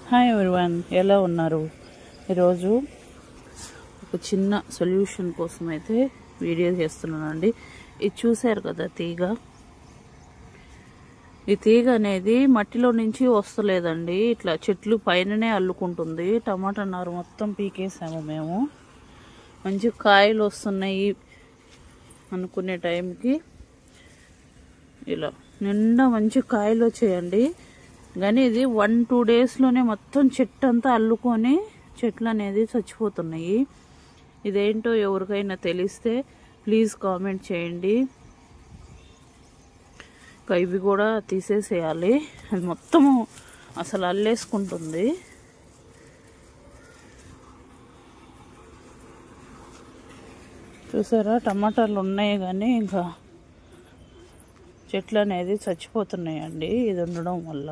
Hi everyone, ఎలా ఉన్నారు? ఈరోజు ఒక చిన్న సొల్యూషన్ కోసం అయితే వీడియో చేస్తున్నానండి. ఇది చూసారు కదా తీగ. ఈ తీగ అనేది మట్టిలో నుంచి వస్తలేదండి, ఇట్లా చెట్లు పైననే అల్లుకుంటుంది. టమాటా నారు మొత్తం పీకేసాము మేము. మంచి కాయలు వస్తున్నాయి అనుకునే టైంకి ఇలా నిండా మంచి కాయలు వచ్చాయండి. కానీ ఇది 1-2 డేస్లోనే మొత్తం చెట్టు అంతా అల్లుకొని చెట్లు అనేది చచ్చిపోతున్నాయి. ఇదేంటో ఎవరికైనా తెలిస్తే ప్లీజ్ కామెంట్ చేయండి. ఇవి కూడా తీసేసేయాలి. అది మొత్తము అసలు అల్లేసుకుంటుంది. చూసారా, టమాటాలు ఉన్నాయి కానీ ఇంకా చెట్లు అనేది చచ్చిపోతున్నాయండి ఇది ఉండడం వల్ల.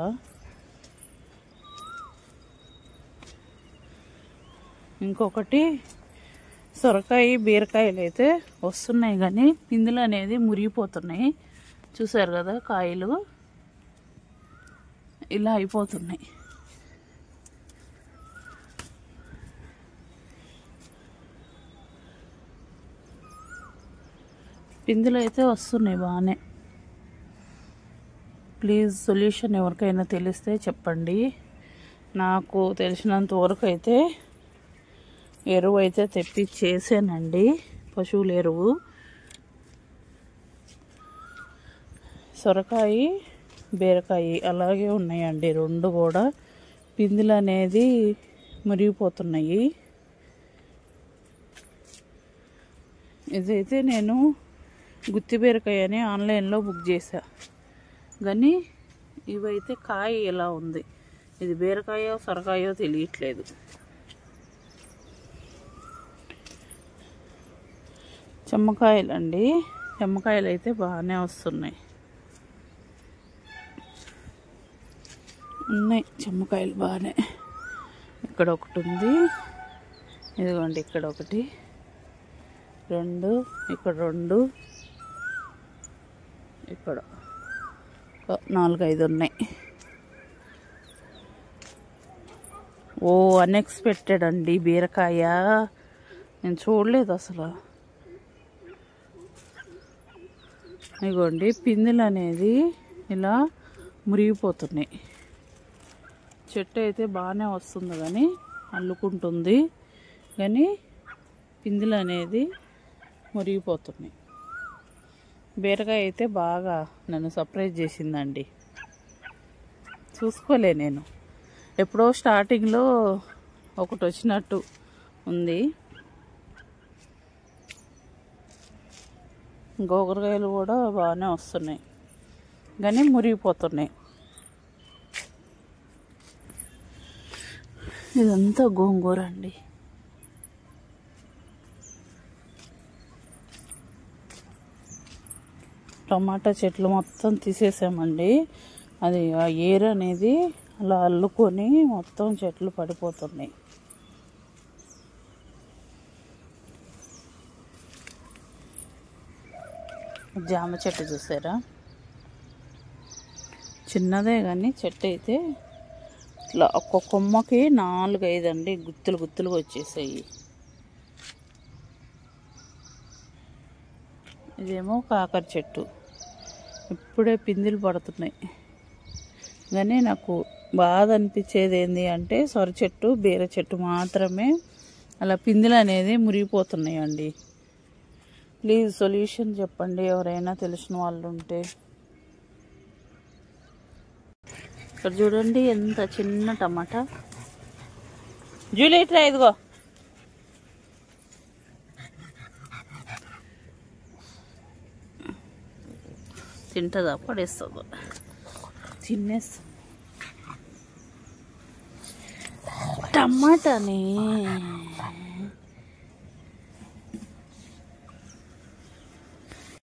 ఇంకొకటి సొరకాయ, బీరకాయలు అయితే వస్తున్నాయి కానీ పిందులు అనేది మురిగిపోతున్నాయి. చూసారు కదా, కాయలు ఇలా అయిపోతున్నాయి. పిందులు అయితే వస్తున్నాయి బాగానే. ప్లీజ్ సొల్యూషన్ ఎవరికైనా తెలిస్తే చెప్పండి. నాకు తెలిసినంత వరకు అయితే ఎరువు అయితే తెప్పించేసానండి, పశువుల ఎరువు. సొరకాయ, బీరకాయ అలాగే ఉన్నాయండి, రెండు కూడా పిందులు అనేది మురిగిపోతున్నాయి. ఇదైతే నేను గుత్తి బీరకాయ అని ఆన్లైన్లో బుక్ చేశా, కానీ ఇవైతే కాయ ఎలా ఉంది, ఇది బీరకాయో సొరకాయో తెలియట్లేదు. చెమ్మకాయలు అండి, చెమ్మకాయలు అయితే బాగానే వస్తున్నాయి. ఉన్నాయి చెమ్మకాయలు బాగానే. ఇక్కడ ఒకటి ఉంది, ఇదిగోండి ఇక్కడ ఒకటి, 2, ఇక్కడ 2, ఇక్కడ 4-5 ఉన్నాయి. ఓ అన్ఎక్స్పెక్టెడ్ అండి బీరకాయ, నేను చూడలేదు అసలు. ఇదిగోండి పిందులు అనేది ఇలా మురిగిపోతున్నాయి. చెట్టు అయితే బాగానే వస్తుంది కానీ అల్లుకుంటుంది, కానీ పిందులు అనేది మురిగిపోతున్నాయి. బీరకాయ అయితే బాగా నన్ను సర్ప్రైజ్ చేసిందండి. చూసుకోలే నేను, ఎప్పుడో స్టార్టింగ్లో ఒకటి వచ్చినట్టు ఉంది. గోకరకాయలు కూడా బాగానే వస్తున్నాయి కానీ మురిగిపోతున్నాయి. ఇదంతా గోంగూర అండి. టమాటా చెట్లు మొత్తం తీసేసామండి. అది ఆ ఏరు అనేది అలా అల్లుకొని మొత్తం చెట్లు పడిపోతున్నాయి. జామ చెట్టు చూసారా, చిన్నదే కానీ చెట్టు అయితే ఇట్లా ఒక్క కొమ్మకి 4-5 అండి గుత్తులు గుత్తులుగా వచ్చేసాయి. ఇదేమో కాకర చెట్టు, ఇప్పుడే పిందులు పడుతున్నాయి. కానీ నాకు బాధ అనిపించేది ఏంటి అంటే సొర చెట్టు, బీర చెట్టు మాత్రమే అలా పిందులు అనేది మురిగిపోతున్నాయండి. ప్లీజ్ సొల్యూషన్ చెప్పండి ఎవరైనా తెలిసిన వాళ్ళు ఉంటే. ఇక్కడ చూడండి ఎంత చిన్న టమాటా. జూలియట్ రా, ఇదిగో తింటుందా పడేస్తుందో, తినేస్తా టమాటాని.